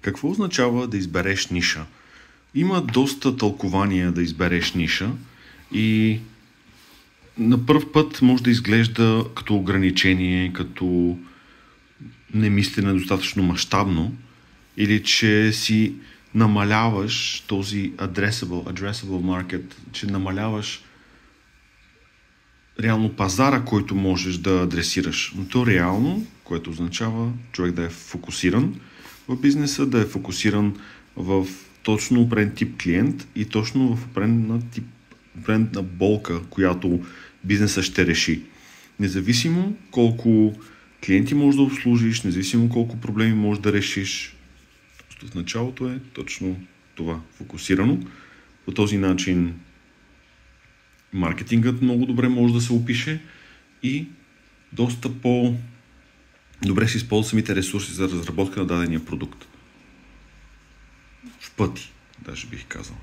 Какво означава да избереш ниша? Има доста тълкования да избереш ниша и на пръв път може да изглежда като ограничение, като немислене достатъчно мащабно или че си намаляваш този addressable market, че намаляваш реално пазара, който можеш да адресираш. Но то реално, което означава човек да е фокусиран в бизнеса, да е фокусиран в точно определен тип клиент и точно в определена болка, която бизнеса ще реши. Независимо колко клиенти можеш да обслужиш, независимо колко проблеми можеш да решиш, в началото е точно това, фокусирано. По този начин маркетингът много добре може да се опише и доста по-добре се използват самите ресурси за разработка на дадения продукт. В пъти, даже бих казал.